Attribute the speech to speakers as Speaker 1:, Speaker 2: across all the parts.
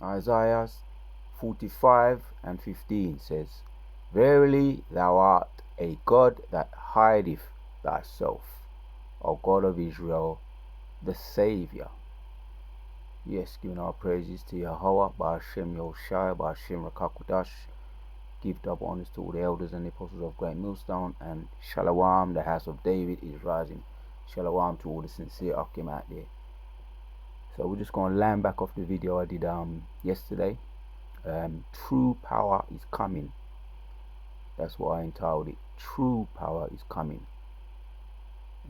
Speaker 1: Isaiah 45:15 says, Verily thou art a God that hideth thyself, O God of Israel, the Saviour. Yes, giving our praises to Yahweh, Ba'ashem Yahushai, Ba'ashem Rakakudash. Give double honors to all the elders and the apostles of Great Millstone, and Shalom, the house of David is rising. Shalom to all the sincere Akim out there. So we're just going to land back off the video I did yesterday. True power is coming. That's what I entitled it. True power is coming.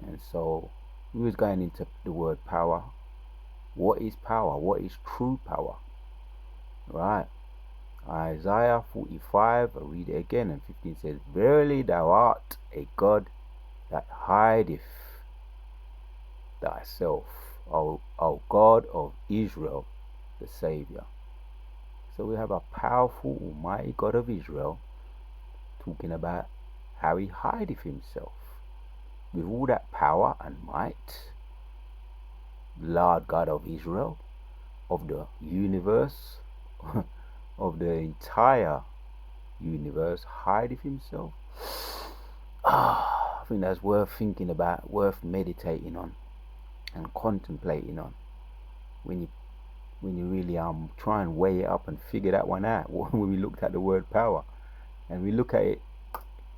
Speaker 1: And so we was going into the word power. What is power? What is true power? Right. Isaiah 45, I read it again, and 15 says, Verily thou art a God that hideth thyself, O God of Israel, the Saviour. So we have a powerful, almighty God of Israel talking about how he hideth himself. With all that power and might, Lord God of Israel, of the universe, of the entire universe, hideth himself. I think that's worth thinking about, worth meditating on and contemplating on when you really try and weigh it up and figure that one out. When we looked at the word power and we look at it,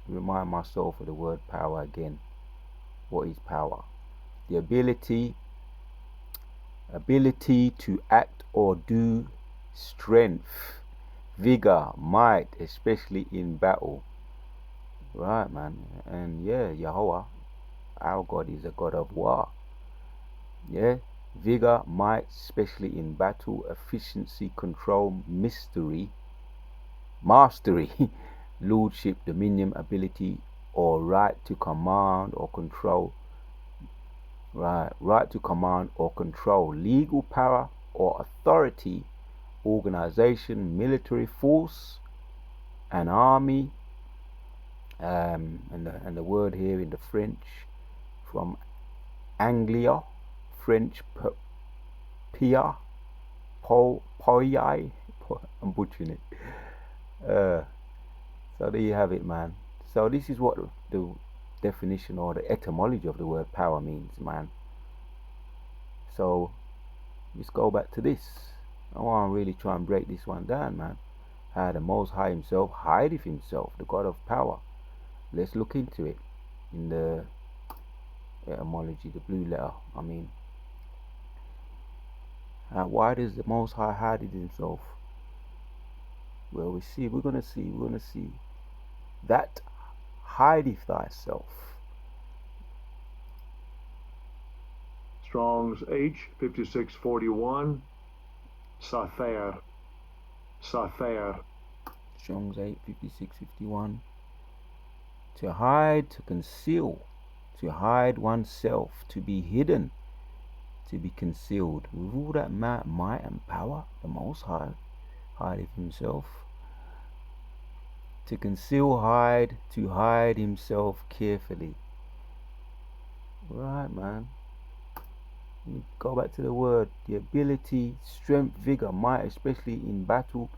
Speaker 1: remind myself of the word power again. What is power? The ability to act or do, strength, vigor, might, especially in battle. Right, man. And yeah, Yahweh, our God, is a God of war. Yeah, vigor, might, especially in battle, efficiency, control, mastery, lordship, dominion, ability, or right to command or control. Right to command or control, legal power or authority, organization, military force, an army, and the word here in the French from Anglia, French pia, poyai, I'm butchering it. So there you have it, man. So this is what the definition or the etymology of the word power means, man. So let's go back to this. I want to really try and break this one down, man. How the Most High himself hideth himself, the God of power. Let's look into it in the etymology, the blue letter. I mean, why does the Most High hide himself? Well, we're gonna see that hideth thyself.
Speaker 2: Strong's H 5641. Safer.
Speaker 1: Strong's 85651. To hide, to conceal, to hide oneself, to be hidden, to be concealed. With all that might and power, the Most High hideth himself. To conceal, hide, to hide himself carefully. Right, man. You go back to the word, the ability, strength, vigor, might, especially in battle,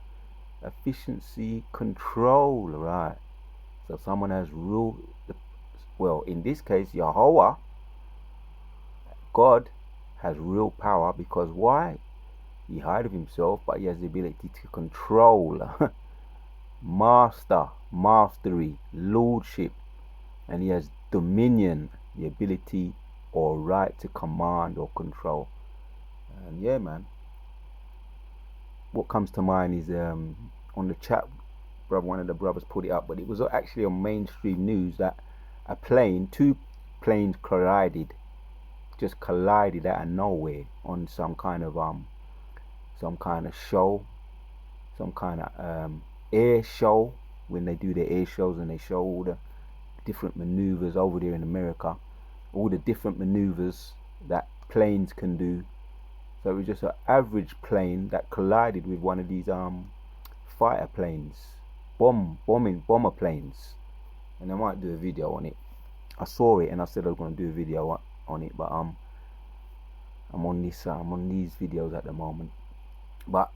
Speaker 1: efficiency, control. Right. So someone has ruled. Well, in this case, Yahweh, God, has real power, because why? He hideth himself, but he has the ability to control, mastery, lordship, and he has dominion, the ability or right to command or control. And yeah, man, what comes to mind is on the chat, one of the brothers put it up, but it was actually on mainstream news that two planes collided out of nowhere on some kind of show, some kind of air show, when they do the air shows and they show all the different maneuvers over there in America, all the different maneuvers that planes can do. So it was just an average plane that collided with one of these fighter planes, bomber planes, and I might do a video on it. I saw it and I said I was going to do a video on it, but I'm on these videos at the moment. But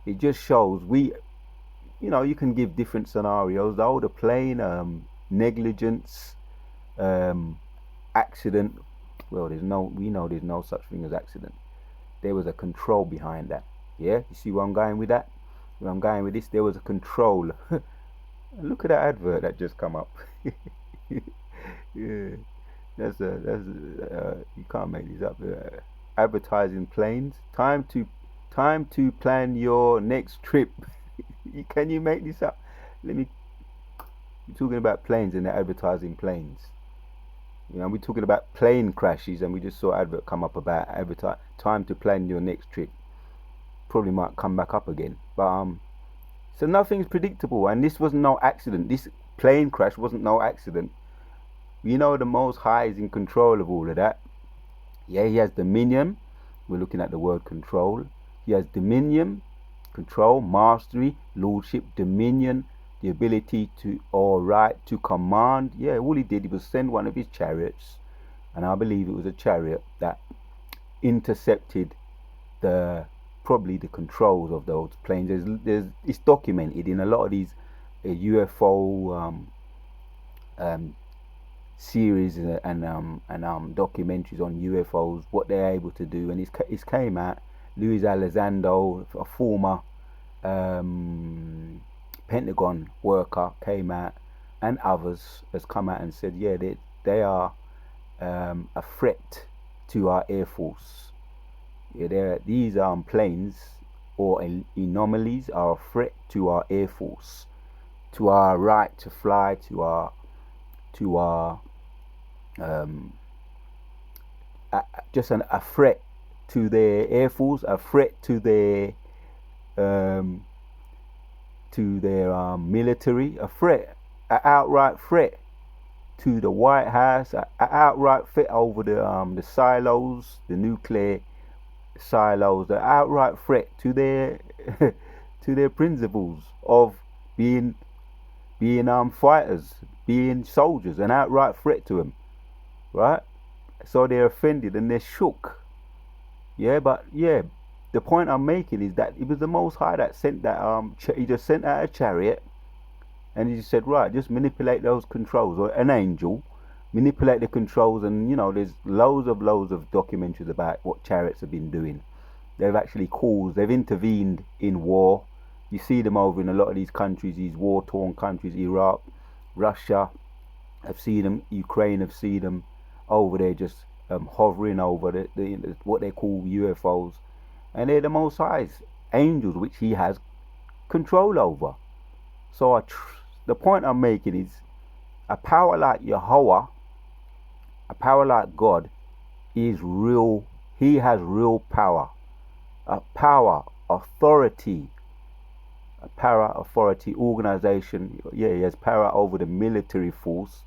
Speaker 1: it just shows you can give different scenarios. The plane, negligence, accident. Well, we know there's no such thing as accident. There was a control behind that. Yeah, you see where I'm going with that? Where I'm going with this, there was a control. Look at that advert that just come up. Yeah, that's you can't make these up. Advertising planes. Time to plan your next trip. Can you make this up? We're talking about planes and they're advertising planes. We're talking about plane crashes, and we just saw advert come up about time to plan your next trip. Probably might come back up again, but so nothing's predictable, and this was no accident. This plane crash wasn't no accident. The Most High is in control of all of that. Yeah, he has dominion. We're looking at the word control. He has dominion, control, mastery, lordship, dominion, the ability to, or right to command. Yeah, all he did was send one of his chariots, and I believe it was a chariot that intercepted probably the controls of those planes. It's documented in a lot of these UFO series and documentaries on UFOs, what they're able to do, and it's came out. Luis Elizondo, a former Pentagon worker, came out, and others has come out and said, yeah, they are a threat to our Air Force. Yeah, these planes or anomalies are a threat to our Air Force, to our right to fly, to our just a threat to their Air Force, a threat to their military, a threat, an outright threat to the White House, an outright threat over the silos, the nuclear silos, the outright threat to their to their principles of being fighters, being soldiers, an outright threat to them, right? So they're offended and they're shook. Yeah, but yeah, the point I'm making is that it was the Most High that sent that he just sent out a chariot, and he just said, right, just manipulate those controls, or an angel manipulate the controls. And there's loads of documentaries about what chariots have been doing. They've intervened in war. You see them over in a lot of these countries, these war-torn countries, Iraq, Russia. I've seen them, Ukraine. I've seen them over there, just hovering over the what they call UFOs, and they're the Most High's angels, which He has control over. So the point I'm making is, a power like Yahweh, a power like God, is real. He has real power, a power, authority. A power, authority, organization. Yeah, he has power over the military force,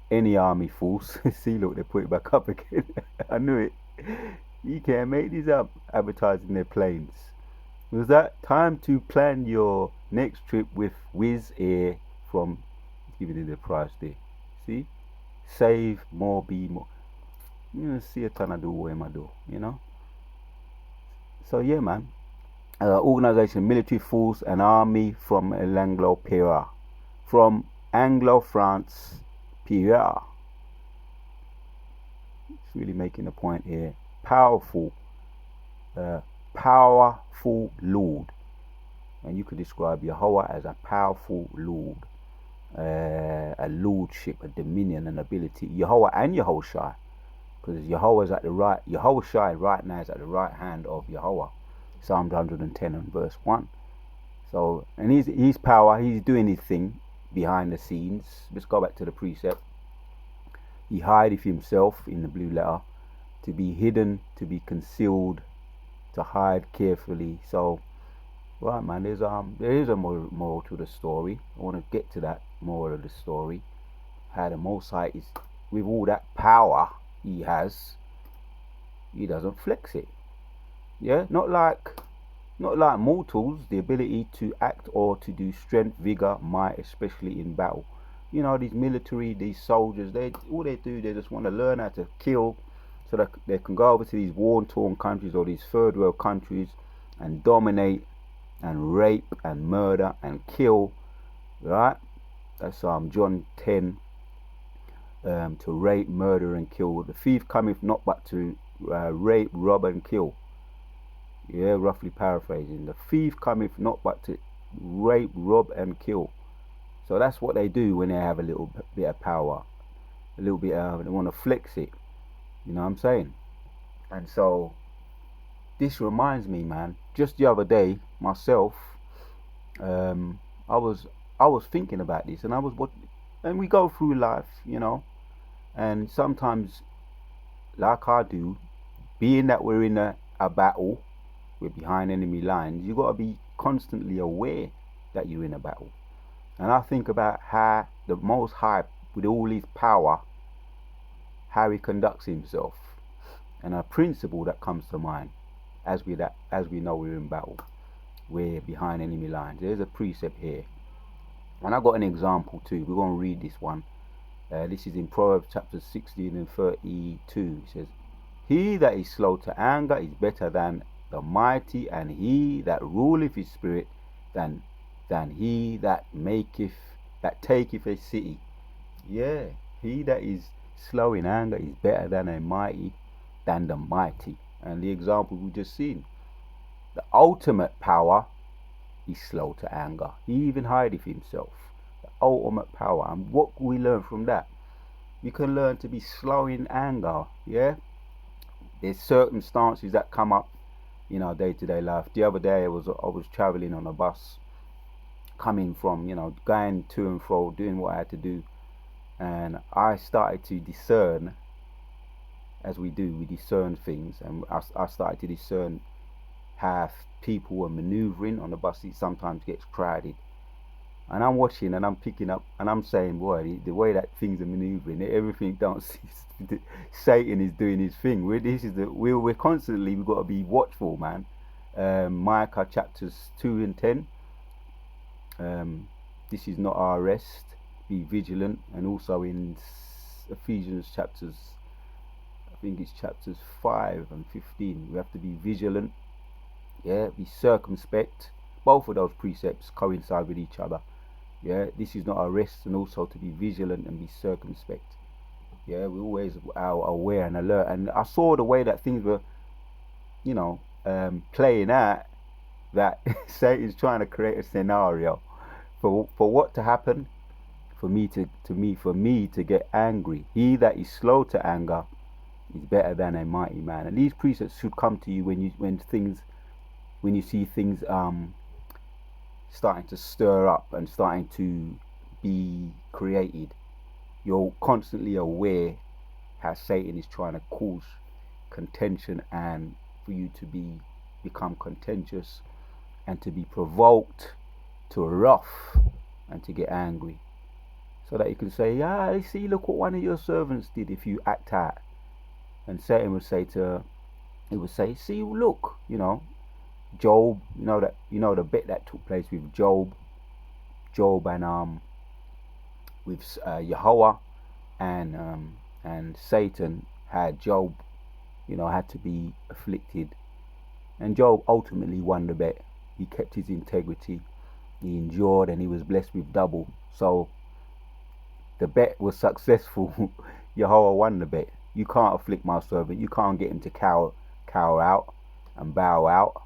Speaker 1: any army force. See, look, they put it back up again. I knew it. You can't make these up, advertising their planes. Was that time to plan your next trip with Wizz Air from, giving it the price there. See, save more, be more. See a ton of do what I do, So yeah, man. Organization, military force, and army from Anglo-Pierre, from Anglo-France, Pierre. It's really making a point here. Powerful Lord, and you could describe Yahweh as a powerful Lord, a lordship, a dominion, an ability. Yahweh and Yahushai, because Yahweh's at the right. Yahushai right now is at the right hand of Yahweh. Psalm 110 and verse 1. So, and his power, he's doing his thing behind the scenes. Let's go back to the precept. He hideth himself in the blue letter, to be hidden, to be concealed, to hide carefully. So, right, man, there is a moral to the story. I want to get to that moral of the story. How the Most High is, with all that power he has, he doesn't flex it. Yeah, not like mortals, the ability to act or to do strength, vigor, might, especially in battle. These military, these soldiers, they just want to learn how to kill, so that they can go over to these war-torn countries or these third world countries and dominate and rape and murder and kill, right? That's John 10, to rape, murder and kill. The thief cometh not but to rape, rob and kill. Yeah, roughly paraphrasing. The thief cometh not but to rape, rob and kill. So that's what they do when they have a little bit of power, a little bit they want to flex it, you know what I'm saying? And so this reminds me, man, just the other day myself, I was thinking about this, and and we go through life, you know, and sometimes, like I do, being that we're in a battle, we're behind enemy lines, you got to be constantly aware that you're in a battle. And I think about how the Most High, with all his power, how he conducts himself, and a principle that comes to mind as we know we're in battle, we're behind enemy lines. There's a precept here, and I got an example too. We're going to read this one. This is in Proverbs chapter 16 and 32. It says, "He that is slow to anger is better than the mighty, and he that ruleth his spirit than he that taketh a city." Yeah, he that is slow in anger is better than the mighty. And the example we just seen, the ultimate power is slow to anger. He even hideth himself. The ultimate power. And what can we learn from that? You can learn to be slow in anger. Yeah, there's circumstances that come up in our day-to-day life. The other day I was traveling on a bus, coming from, going to and fro, doing what I had to do, and I started to discern, as we discern things, and I started to discern how people were maneuvering on the bus. It sometimes gets crowded, and I'm watching and I'm picking up and I'm saying, boy, the way that things are maneuvering, everything don't see. Satan is doing his thing. We're constantly, we've got to be watchful, man. Micah chapters 2 and 10. This is not our rest, be vigilant. And also in Ephesians chapters, I think it's chapters 5 and 15, we have to be vigilant, yeah, be circumspect. Both of those precepts coincide with each other. Yeah, this is not our rest, and also to be vigilant and be circumspect. Yeah, we're always aware and alert. And I saw the way that things were, playing out, that Satan's trying to create a scenario for what to happen, for me to get angry. He that is slow to anger is better than a mighty man. And these precepts should come to you when you see things starting to stir up and starting to be created. You're constantly aware how Satan is trying to cause contention, and for you to become contentious and to be provoked to wrath and to get angry, so that you can say, yeah, see, look what one of your servants did if you act out. And Satan would say, see, look, Job, the bit that took place with Job and with Yahweh and Satan, had Job, had to be afflicted, and Job ultimately won the bet. He kept his integrity, he endured, and he was blessed with double. So the bet was successful. Yahweh won the bet. You can't afflict my servant. You can't get him to cower out and bow out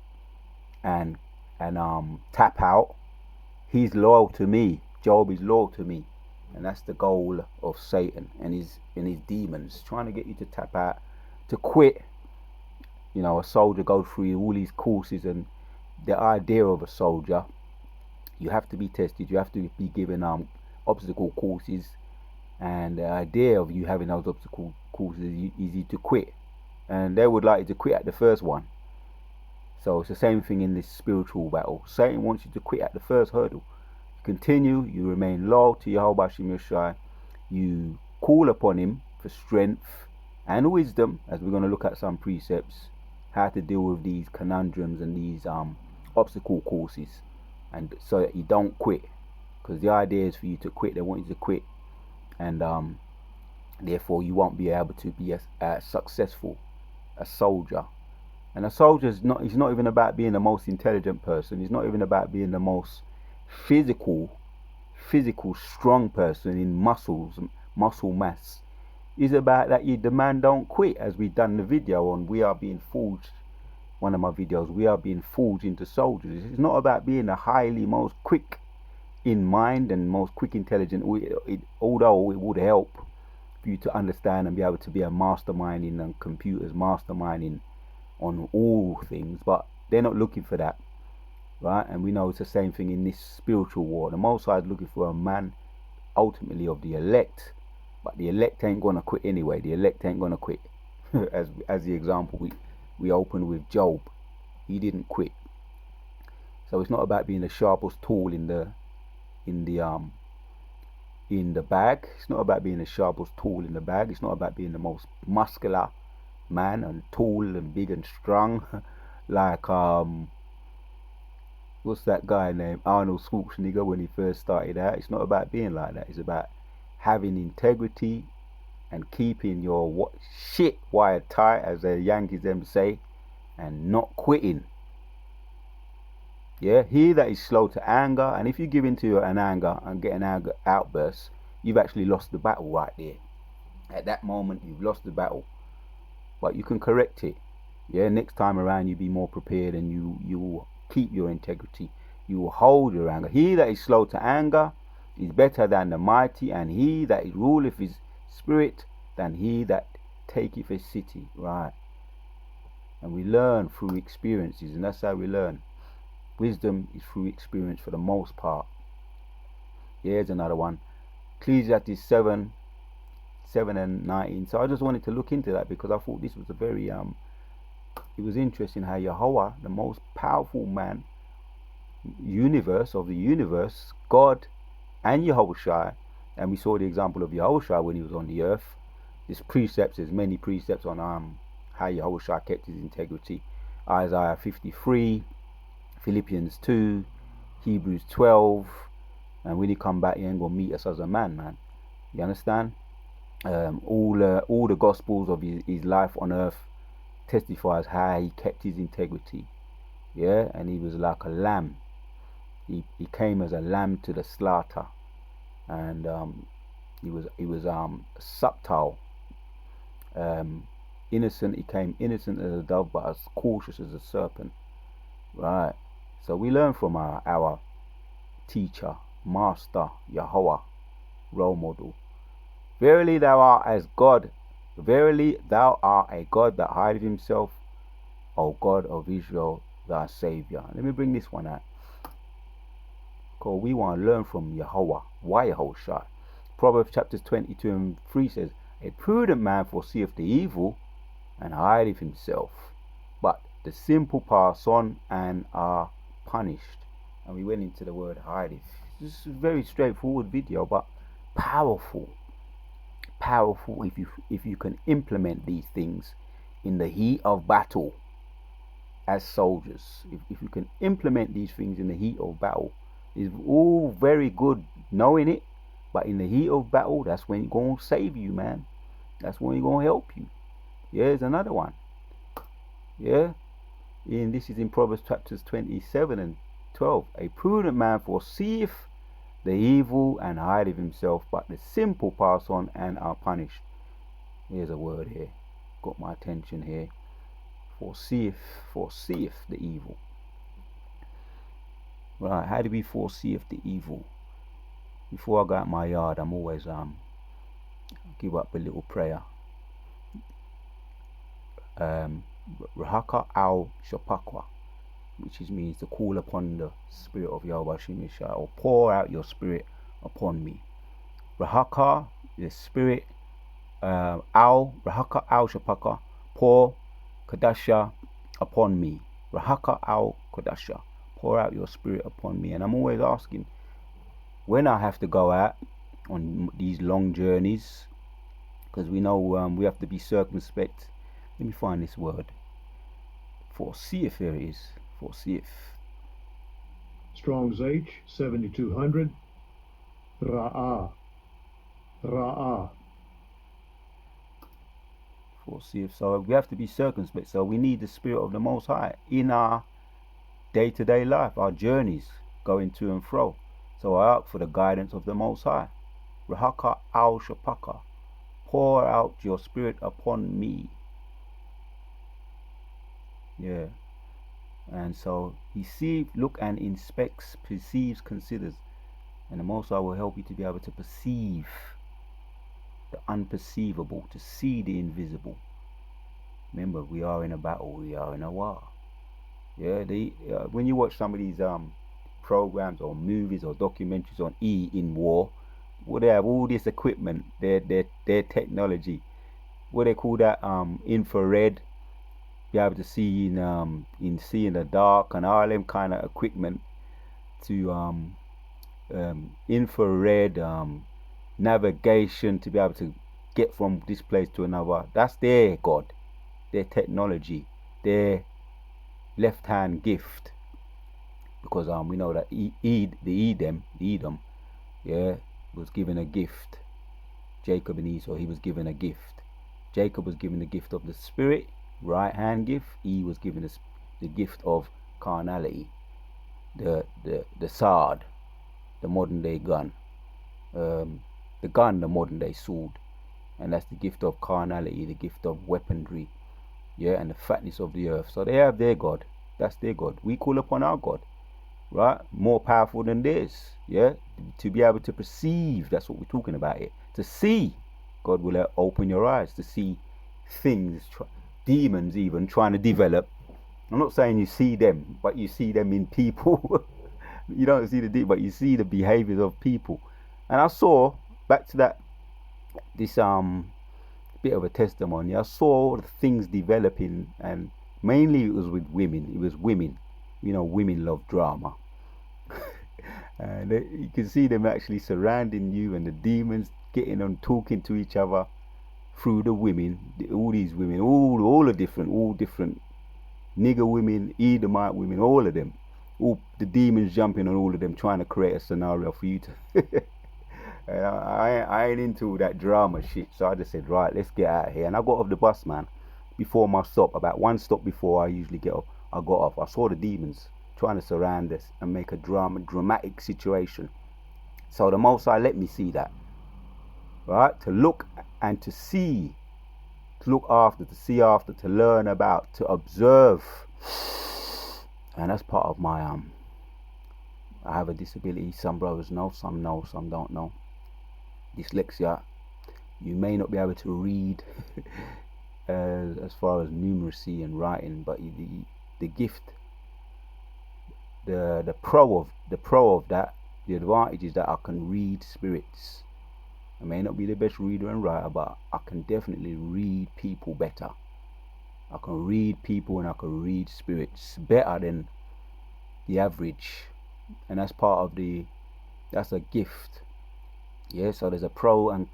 Speaker 1: and tap out. He's loyal to me. Job is loyal to me, and that's the goal of Satan and his demons, trying to get you to tap out, to quit. A soldier goes through all these courses, and the idea of a soldier, you have to be tested. You have to be given obstacle courses, and the idea of you having those obstacle courses is you to quit, and they would like you to quit at the first one. So it's the same thing in this spiritual battle. Satan wants you to quit at the first hurdle. You continue, you remain loyal to Yahweh Shem Yeshai, you call upon him for strength and wisdom, as we're going to look at some precepts, how to deal with these conundrums and these obstacle courses, and so that you don't quit, because the idea is for you to quit. They want you to quit, and therefore you won't be able to be as successful a soldier And a soldier's not, he's not even about being the most intelligent person. He's not even about being the most physical strong person in muscle mass. It's about that the man don't quit, as we done the video on We Are Being Forged, one of my videos, We Are Being Forged into Soldiers. It's not about being the most quick in mind and most quick intelligent, although it would help for you to understand and be able to be a masterminding on computers, masterminding on all things, but they're not looking for that, right? And we know it's the same thing in this spiritual war. The Most High is looking for a man ultimately of the elect, but the elect ain't gonna quit anyway. The elect ain't gonna quit. as the example we opened with Job, he didn't quit. So it's not about being the sharpest tool in the bag. It's not about being the sharpest tool in the bag. It's not about being the most muscular man and tall and big and strong like what's that guy named Arnold Schwarzenegger when he first started out. It's not about being like that. It's about having integrity and keeping your shit wired tight, as the Yankees them say, and not quitting. Yeah, he that is slow to anger, and if you give into an anger and get an anger outburst, you've actually lost the battle right there. At that moment, you've lost the battle. But you can correct it. Yeah, next time around you be more prepared, and you will keep your integrity. You will hold your anger. He that is slow to anger is better than the mighty, and he that is ruleth his spirit than he that taketh a city. Right. And we learn through experiences, and that's how we learn. Wisdom is through experience for the most part. Here's another one. Ecclesiastes 7 and 19. So I just wanted to look into that because I thought this was a very it was interesting how Yahweh, the most powerful man of the universe, God and Yahushua, and we saw the example of Yahushua when he was on the earth. There's many precepts on how Yahushua kept his integrity. Isaiah 53, Philippians 2, Hebrews 12, and when he come back, he ain't gonna meet us as a man. You understand? All the gospels of his life on earth testifies how he kept his integrity. Yeah, and he was like a lamb. He came as a lamb to the slaughter, and he was subtle, innocent. He came innocent as a dove, but as cautious as a serpent. Right. So we learn from our teacher, master, Yahweh, role model. Verily thou art as God. Verily thou art a God that hideth himself, O God of Israel, thy Savior. Let me bring this one out, because we want to learn from Yahweh. Why Yahushua? Proverbs chapters 22 and 3 says, a prudent man foreseeth the evil and hideth himself, but the simple pass on and are punished. And we went into the word hideth. This is a very straightforward video, but powerful if you can implement these things in the heat of battle as soldiers. If you can implement these things in the heat of battle, it's all very good knowing it, but in the heat of battle, that's when it's going to save you, man. That's when it's going to help you. Yeah, there's another one. Yeah, and this is in Proverbs chapters 27 and 12. A prudent man foreseeth the evil and hideth himself, but the simple pass on and are punished. Here's a word here, got my attention here. Foreseeth the evil. Right, how do we foreseeth the evil? Before I go out my yard, I'm always give up a little prayer. Rahaka al Shapakwa, which means to call upon the spirit of Yahweh Shemishah, or pour out your spirit upon me. Rahaka, the spirit, Rahaka al Shapaka, pour Kadasha upon me. Rahaka al Kadasha, pour out your spirit upon me. And I'm always asking, when I have to go out on these long journeys, because we know we have to be circumspect. Let me find this word. Foreseeth, here it is. Foreseeth.
Speaker 2: Strong's H, 7200. Ra'ah. Ra'ah.
Speaker 1: Foreseeth. So we have to be circumspect. So we need the Spirit of the Most High in our day-to-day life, our journeys, going to and fro. So I ask for the guidance of the Most High. Rahaka al Shapaka. Pour out your Spirit upon me. Yeah. And so he sees, look and inspects, perceives, considers. And the Most High will help you to be able to perceive the unperceivable, to see the invisible. Remember, we are in a battle, we are in a war. Yeah, when you watch some of these programs or movies or documentaries on in war, well, they have all this equipment, their technology. What they call that infrared, be able to see in the dark, and all them kind of equipment to infrared navigation to be able to get from this place to another. That's their God, their technology, their left hand gift. Because we know that Edom, yeah, was given a gift. Jacob and Esau, he was given a gift. Jacob was given the gift of the Spirit, right hand gift. He was given the gift of carnality, the sword, the modern day gun, the modern day sword, and that's the gift of carnality, the gift of weaponry, yeah, and the fatness of the earth. So they have their God. That's their God. We call upon our God, right? More powerful than this, yeah. To be able to perceive, that's what we're talking about here. To see, God will open your eyes to see things, demons even trying to develop. I'm not saying you see them, but you see them in people. You don't see the demon, but you see the behaviors of people. And I saw, back to this bit of a testimony, I saw things developing, and mainly it was with women. It was women. You know, women love drama. And you can see them actually surrounding you, and the demons getting on, talking to each other through the women. All these women, all different nigger women, Edomite women, all of them. All the demons jumping on all of them, trying to create a scenario for you to. And I ain't into that drama shit, so I just said, right, let's get out of here. And I got off the bus, man, before my stop, about one stop before I usually get off. I got off. I saw the demons trying to surround us and make a dramatic situation. So the Most High let me see that, right? To look and to see, to look after, to see after, to learn about, to observe. And that's part of my I have a disability. Some brothers know, some don't know. Dyslexia. You may not be able to read as far as numeracy and writing, but the gift, the pro of that, the advantage is that I can read spirits. I may not be the best reader and writer, but I can definitely read people better. I can read people and I can read spirits better than the average, and that's part of that's a gift. Yeah, so there's a pro and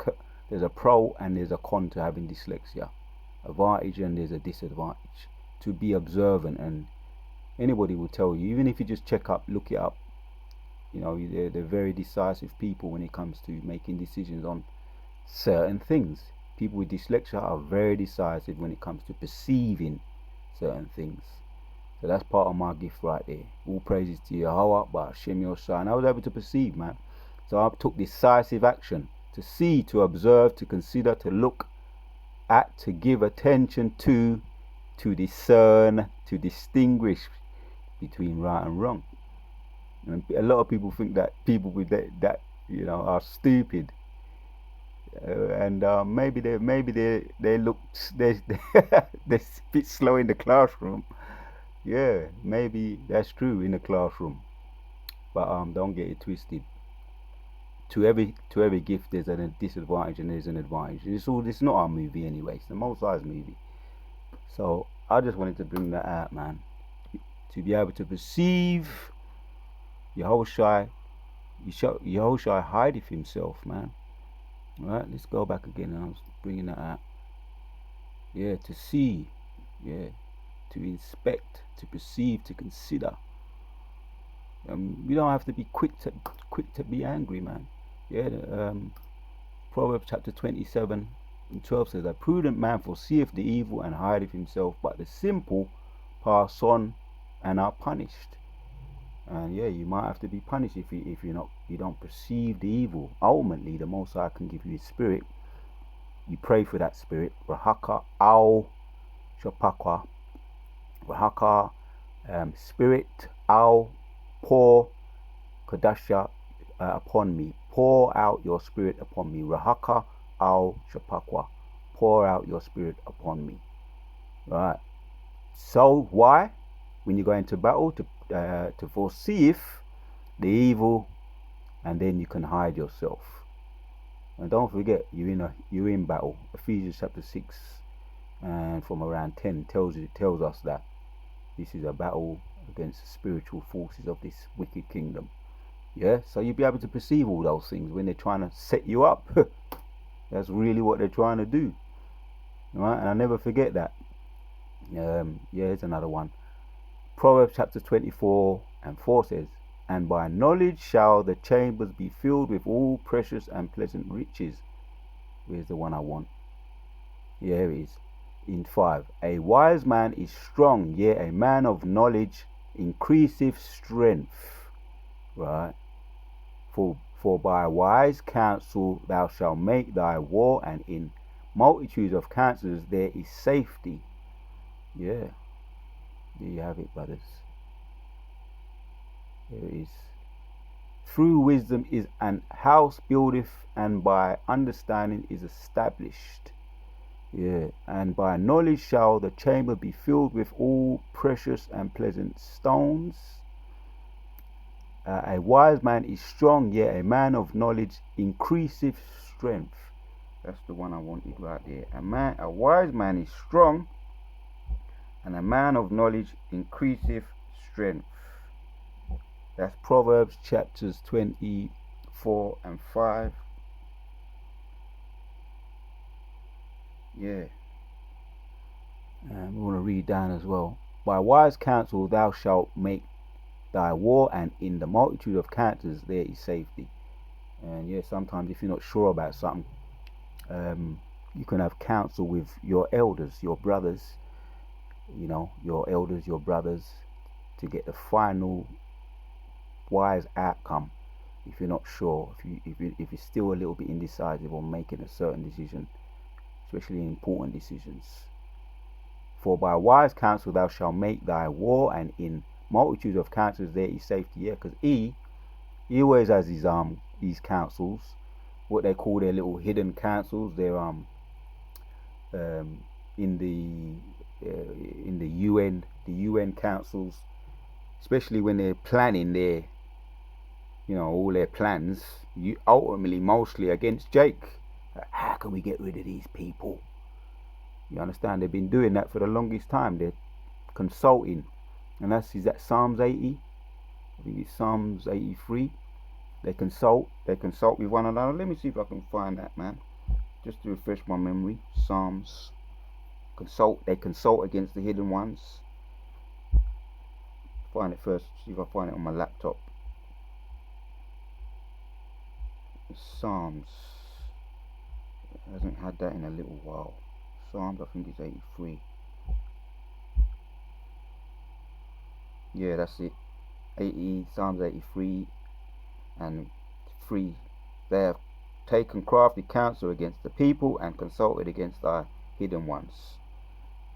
Speaker 1: there's a con to having dyslexia. Advantage and there's a disadvantage. To be observant, and anybody will tell you, even if you just look it up, you know, they're very decisive people when it comes to making decisions on certain things. People with dyslexia are very decisive when it comes to perceiving certain things. So that's part of my gift right there. All praises to Yahweh, but Hashem Yoshai. And I was able to perceive, man. So I took decisive action to see, to observe, to consider, to look at, to give attention to discern, to distinguish between right and wrong. And a lot of people think that people with that you know, are stupid. And maybe they look they're a bit slow in the classroom. Yeah, maybe that's true in the classroom, but don't get it twisted. To every gift there's a disadvantage and there's an advantage. It's not our movie anyway. It's the Most High's movie. So I just wanted to bring that out, man, to be able to perceive Yahushai hideth himself, man. Alright, let's go back again. I was bringing that out. Yeah, to see, yeah, to inspect, to perceive, to consider. We don't have to be quick to be angry, man. Yeah, Proverbs chapter 27, And 12 says, a prudent man foreseeth the evil and hideth himself, but the simple pass on and are punished. And yeah, you might have to be punished if you don't perceive the evil. Ultimately, the Most High can give you His Spirit. You pray for that Spirit. Rahaka al shapakwa. Rahaka, Spirit al, pour kadasha upon me. Pour out your Spirit upon me. Rahaka al shapakwa. Pour out your Spirit upon me. Right. So why? When you go into battle, to foreseeth the evil, and then you can hide yourself. And don't forget, you're in battle. Ephesians chapter 6 and from around 10 tells us that this is a battle against the spiritual forces of this wicked kingdom. Yeah, so you'll be able to perceive all those things when they're trying to set you up. That's really what they're trying to do. Right? And I never forget that. Here's another one. Proverbs chapter 24 and 4 says, and by knowledge shall the chambers be filled with all precious and pleasant riches. Where's the one I want? Here it is. In 5. A wise man is strong, yea, a man of knowledge increaseth strength. Right? For by wise counsel thou shalt make thy war, and in multitudes of counsels there is safety. Yeah. There you have it, brothers. There it is. Through wisdom is an house buildeth, and by understanding is established. Yeah. And by knowledge shall the chamber be filled with all precious and pleasant stones. A wise man is strong, yet a man of knowledge increaseth strength. That's the one I wanted right there. A wise man is strong, and a man of knowledge increaseth strength. That's Proverbs chapters 24 and 5. Yeah. And we want to read down as well. By wise counsel thou shalt make thy war, and in the multitude of counsels there is safety. And yeah, sometimes if you're not sure about something, you can have counsel with your elders, your brothers, your elders, your brothers, to get the final wise outcome. If you're not sure, if you're still a little bit indecisive on making a certain decision, especially important decisions. For by wise counsel thou shalt make thy war, and in multitudes of counsels there is safety. Yeah, because he always has these counsels, what they call their little hidden counsels. They're in the UN councils, especially when they're planning their all their plans, ultimately mostly against Jake. How can we get rid of these people? You understand? They've been doing that for the longest time. They're consulting. And is that Psalms 80? I think it's Psalms 83. They consult with one another. Let me see if I can find that, man. Just to refresh my memory. Psalms. They consult against the hidden ones. Find it first. See if I find it on my laptop. Psalms. It hasn't had that in a little while. Psalms, I think it's 83. Yeah, that's it. Psalms 83 and 3. They have taken crafty counsel against the people and consulted against thy hidden ones.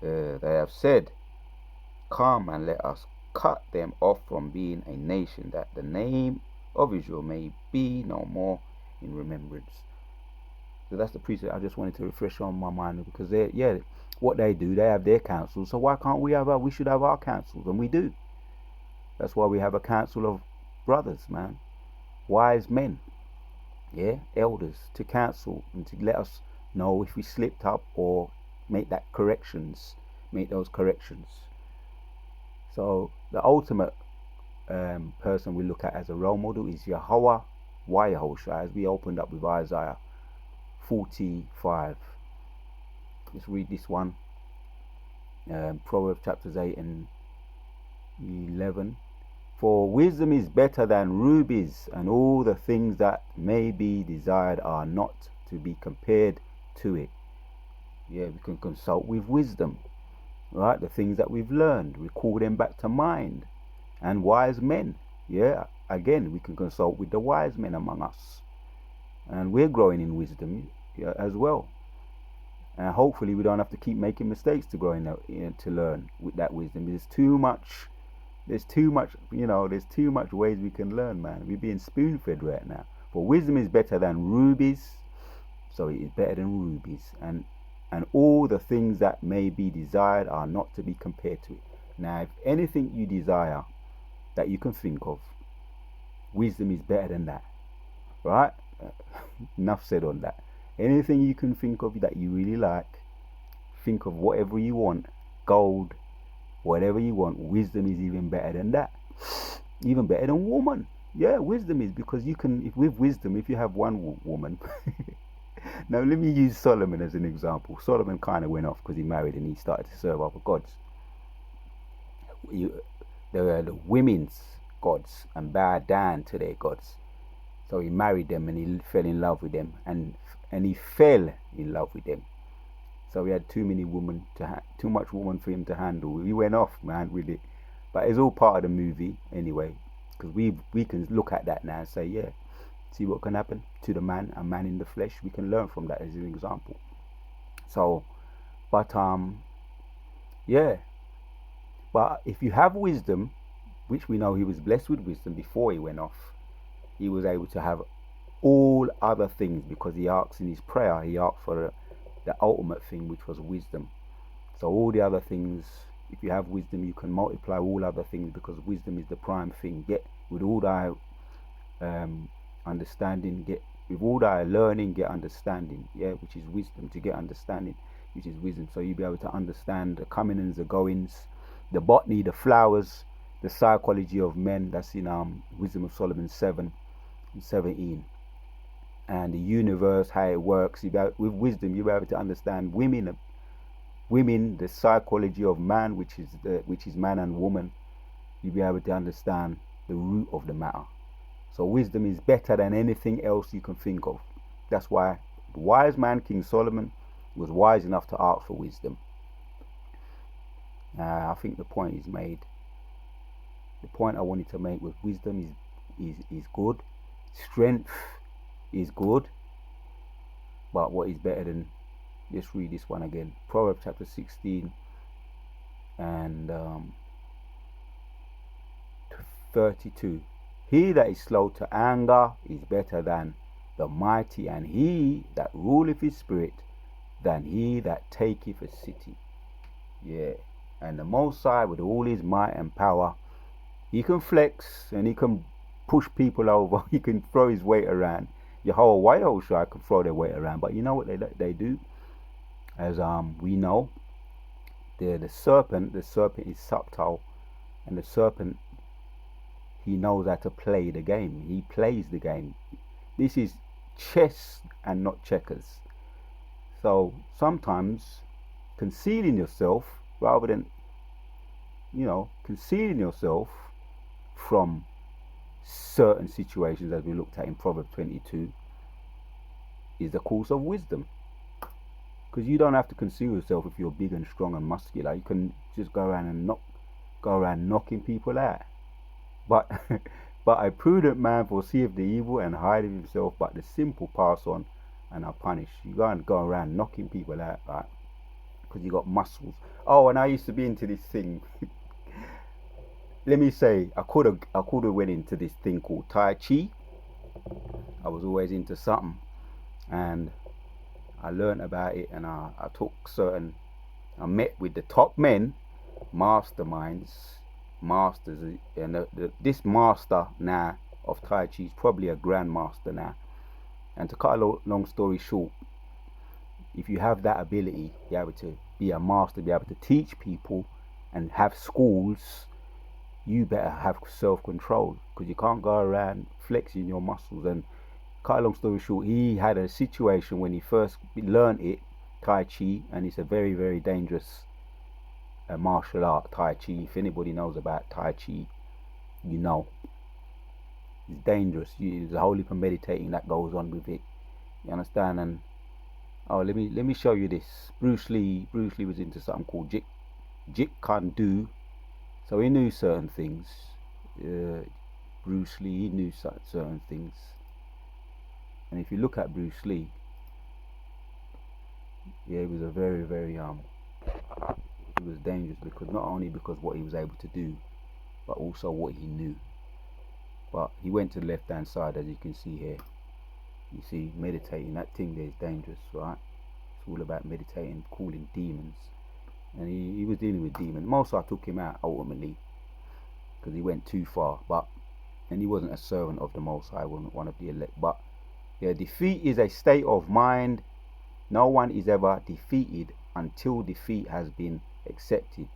Speaker 1: They have said, come and let us cut them off from being a nation, that the name of Israel may be no more in remembrance. So that's the precept I just wanted to refresh on my mind, because what they do, they have their councils. So why can't we should have our councils, and we do. That's why we have a council of brothers, man, wise men, elders, to counsel and to let us know if we slipped up or make those corrections. So the ultimate person we look at as a role model is Yahweh Yahushua, as we opened up with Isaiah 45. Let's read this one. Proverbs chapters 8 and 11. For wisdom is better than rubies, and all the things that may be desired are not to be compared to it. Yeah, we can consult with wisdom, right? The things that we've learned, recall them back to mind. And wise men, yeah, again, we can consult with the wise men among us. And we're growing in wisdom, yeah, as well. And hopefully we don't have to keep making mistakes to grow in that, to learn with that wisdom. There's too much, there's too much, there's too much ways we can learn, man. We're being spoon fed right now. But wisdom is better than rubies. So it is better than rubies. And all the things that may be desired are not to be compared to it. Now, if anything you desire that you can think of, wisdom is better than that, right? Enough said on that. Anything you can think of that you really like, think of whatever you want, gold, whatever you want. Wisdom is even better than that, even better than woman. Yeah, wisdom is, because you can, if with wisdom, if you have one woman. Now let me use Solomon as an example. Solomon kind of went off because he married and he started to serve other gods. There were the women's gods and bowed down to their gods. So he married them and he fell in love with them, and he fell in love with them. So he had too many women too much woman for him to handle. He went off, man, with it. But it's all part of the movie anyway, because we can look at that now and say, yeah, see what can happen to the man, a man in the flesh. We can learn from that as an example. So, but yeah. But if you have wisdom, which we know he was blessed with wisdom before he went off, he was able to have all other things, because he asked in his prayer, he asked for the ultimate thing, which was wisdom. So all the other things, if you have wisdom, you can multiply all other things, because wisdom is the prime thing. Get with all thy understanding, get with all thy learning, get understanding, yeah, which is wisdom. To get understanding, which is wisdom. So you'll be able to understand the comings, the goings, the botany, the flowers, the psychology of men. That's in Wisdom of Solomon 7:17. And the universe, how it works. With wisdom, you'll be able to understand women, the psychology of man, which is man and woman. You'll be able to understand the root of the matter. So wisdom is better than anything else you can think of. That's why the wise man, King Solomon, was wise enough to ask for wisdom. I think the point is made. The point I wanted to make with wisdom is good. Strength is good. But what is better than, let's read this one again. Proverbs chapter 16 and 32. He that is slow to anger is better than the mighty, and he that ruleth his spirit than he that taketh a city. Yeah. And the Most High, with all his might and power, he can flex and he can push people over. He can throw his weight around. Yahuwah can throw their weight around. But you know what they do? As we know, the serpent is subtle, and the serpent, he knows how to play the game. He plays the game. This is chess and not checkers. So sometimes concealing yourself, rather than concealing yourself from certain situations, as we looked at in Proverbs 22, is the course of wisdom. Because you don't have to conceal yourself if you're big and strong and muscular. You can just go around knocking people out. But a prudent man foreseeth the evil and hideth himself, but the simple pass on and are punished. You go around knocking people out, right? Because you got muscles. Oh, and I used to be into this thing. Let me say, I could have went into this thing called Tai Chi. I was always into something, and I learned about it, and I met with the top men, masterminds, masters, and this master now of Tai Chi is probably a grandmaster now. And to cut a long story short, if you have that ability, be able to be a master, be able to teach people and have schools, you better have self-control, because you can't go around flexing your muscles. And cut a long story short, he had a situation when he first learned it, Tai Chi, and it's a very, very dangerous martial art, Tai Chi. If anybody knows about Tai Chi, you know it's dangerous. There's a whole heap of meditating that goes on with it, you understand? And Oh, let me show you this. Bruce Lee was into something called Jeet Kune Do. So he knew certain things. Bruce Lee, he knew certain things. And if you look at Bruce Lee, yeah, he was a very, very he was dangerous, because not only because what he was able to do, but also what he knew. But he went to the left hand side, as you can see here. You see, meditating, that thing there is dangerous, right? It's all about meditating, calling demons. And he was dealing with demons. Mozart took him out ultimately because he went too far. And he wasn't a servant of the Most High, wasn't one of the elect. But yeah, defeat is a state of mind. No one is ever defeated until defeat has been accepted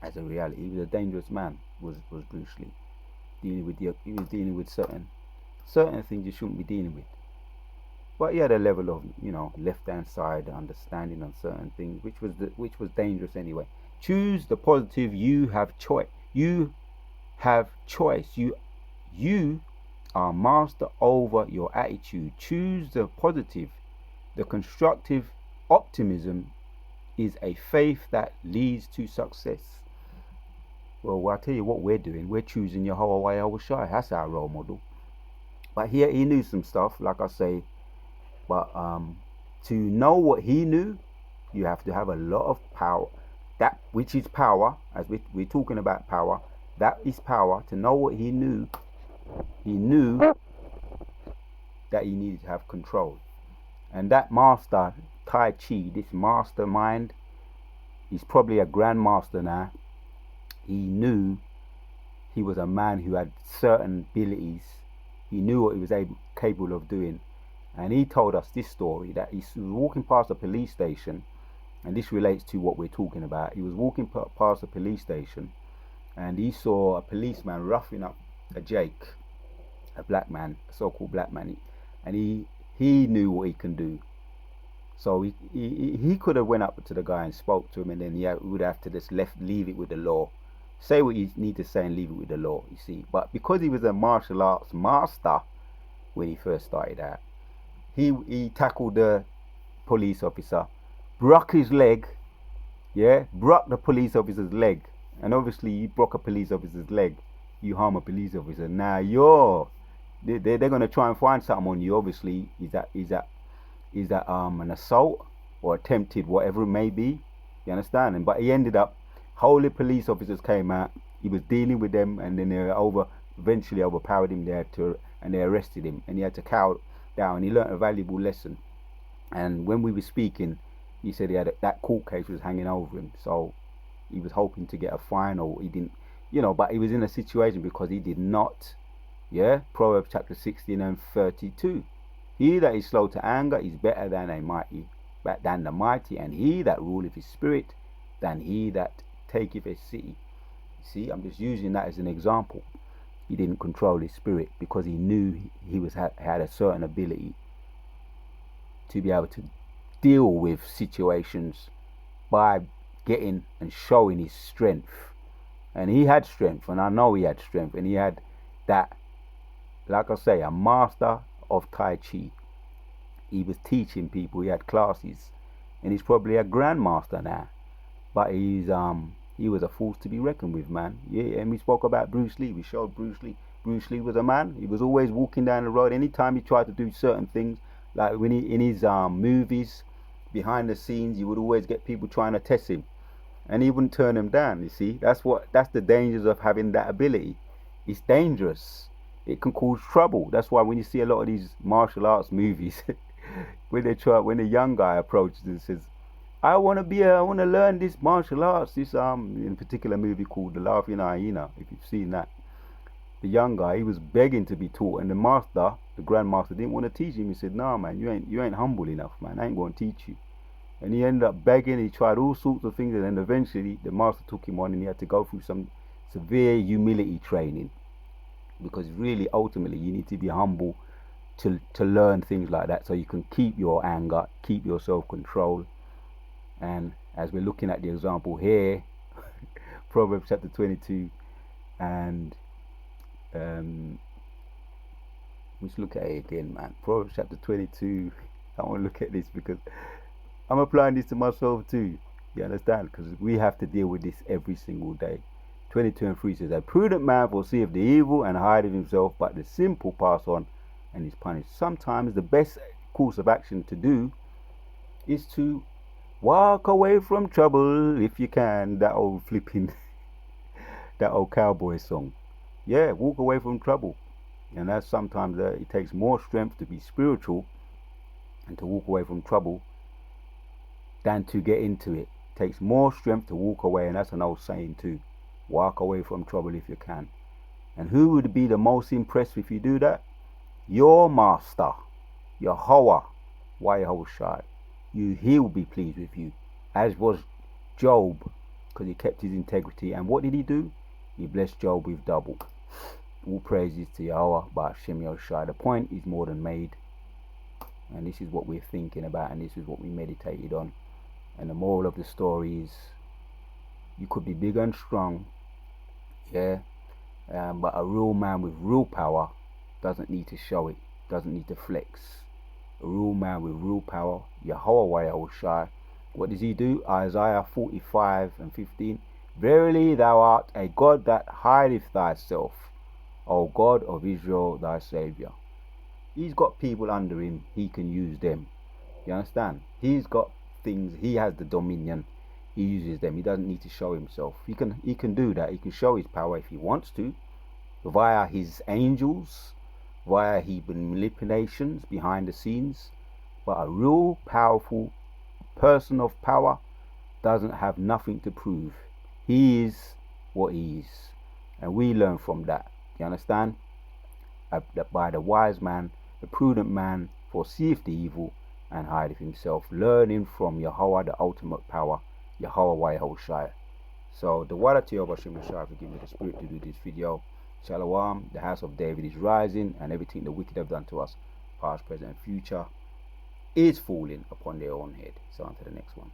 Speaker 1: as a reality. He was a dangerous man, was Bruce Lee. He was dealing with certain things you shouldn't be dealing with. But he had a level of, left hand side understanding on certain things, which was dangerous anyway. Choose the positive. You have choice. You have choice. You are master over your attitude. Choose the positive. The constructive optimism is a faith that leads to success. Well, I'll tell you what we're doing. We're choosing Yahweh Shai. That's our role model. But he knew some stuff, like I say. But to know what he knew, you have to have a lot of power. That which is power, as we're talking about power, that is power. To know what he knew that he needed to have control. And that master, Tai Chi, this mastermind, he's probably a grandmaster now. He knew he was a man who had certain abilities. He knew what he was capable of doing. And he told us this story, that he was walking past a police station, and this relates to what we're talking about. He was walking past a police station, and he saw a policeman roughing up a Jake, a black man, a so-called black man, and he knew what he can do. So he could have went up to the guy and spoke to him, and then he would have to just leave it with the law. Say what you need to say and leave it with the law, you see. But because he was a martial arts master when he first started out, he tackled the police officer, broke his leg, broke the police officer's leg. And obviously you broke a police officer's leg, you harm a police officer. Now they're gonna try and find something on you. Obviously, is that an assault or attempted, whatever it may be. You understand? But he ended up, wholly police officers came out. He was dealing with them, and then they eventually overpowered him there and they arrested him, and he had to cower down. He learned a valuable lesson. And when we were speaking, he said he had that court case was hanging over him, so he was hoping to get a fine, or he didn't, but he was in a situation because he did not. Proverbs chapter 16 and 32. He that is slow to anger is better than the mighty, and he that ruleth his spirit than he that taketh a city. See, I'm just using that as an example. He didn't control his spirit because he knew he had a certain ability to be able to deal with situations by getting and showing his strength. And he had strength, and I know he had strength, and he had that, like I say, a master of Tai Chi. He was teaching people, he had classes, and he's probably a grandmaster now. But he was a force to be reckoned with, man. Yeah, and we spoke about Bruce Lee. We showed Bruce Lee. Bruce Lee was a man. He was always walking down the road. Anytime he tried to do certain things, like when in his movies, behind the scenes, you would always get people trying to test him, and he wouldn't turn them down. You see, that's the dangers of having that ability. It's dangerous. It can cause trouble. That's why when you see a lot of these martial arts movies, when the young guy approaches and says, I want to learn this martial arts. This in a particular movie called The Laughing Hyena, if you've seen that. The young guy, he was begging to be taught, and the grandmaster didn't want to teach him. He said, "Nah, man, you ain't humble enough, man. I ain't going to teach you." And he ended up begging. He tried all sorts of things, and then eventually the master took him on, and he had to go through some severe humility training, because really, ultimately, you need to be humble to learn things like that, so you can keep your anger, keep your self-control. And as we're looking at the example here, Proverbs chapter 22, and let's look at it again, man. Proverbs chapter 22 I want to look at this because I'm applying this to myself too. You understand? Because we have to deal with this every single day. 22:3 says, a prudent man foreseeth the evil and hideth himself, but the simple pass on and is punished. Sometimes the best course of action to do is to walk away from trouble if you can. That old flipping, that old cowboy song. Yeah, walk away from trouble. And that's sometimes it takes more strength to be spiritual and to walk away from trouble than to get into it. It takes more strength to walk away, and that's an old saying too. Walk away from trouble if you can. And who would be the most impressed if you do that? Your master, Yahweh, Yahushua. He will be pleased with you, as was Job, because he kept his integrity. And what did he do? He blessed Job with double. All praises to Yahweh by Hashem Yahushua. The point is more than made, and this is what we're thinking about, and this is what we meditated on. And the moral of the story is, you could be big and strong, yeah, but a real man with real power doesn't need to show it, doesn't need to flex. A real man with real power, Yahweh Yahushua, what does he do? Isaiah 45:15. Verily thou art a God that hideth thyself, O God of Israel, thy Saviour. He's got people under him, he can use them. You understand? He's got things, he has the dominion, he uses them. He doesn't need to show himself. He can do that. He can show his power if he wants to, via his angels, via his manipulations behind the scenes. But a real powerful person of power doesn't have nothing to prove. He is what he is, and we learn from that. You understand? That by the wise man, the prudent man foreseeth the evil and hideth himself, learning from Yahweh, the ultimate power, Yahweh Yahushua. So the quality of Hashem Yahushua for giving me the spirit to do this video. Shalom, the house of David is rising, and everything the wicked have done to us, past, present, and future, is falling upon their own head. So on to the next one.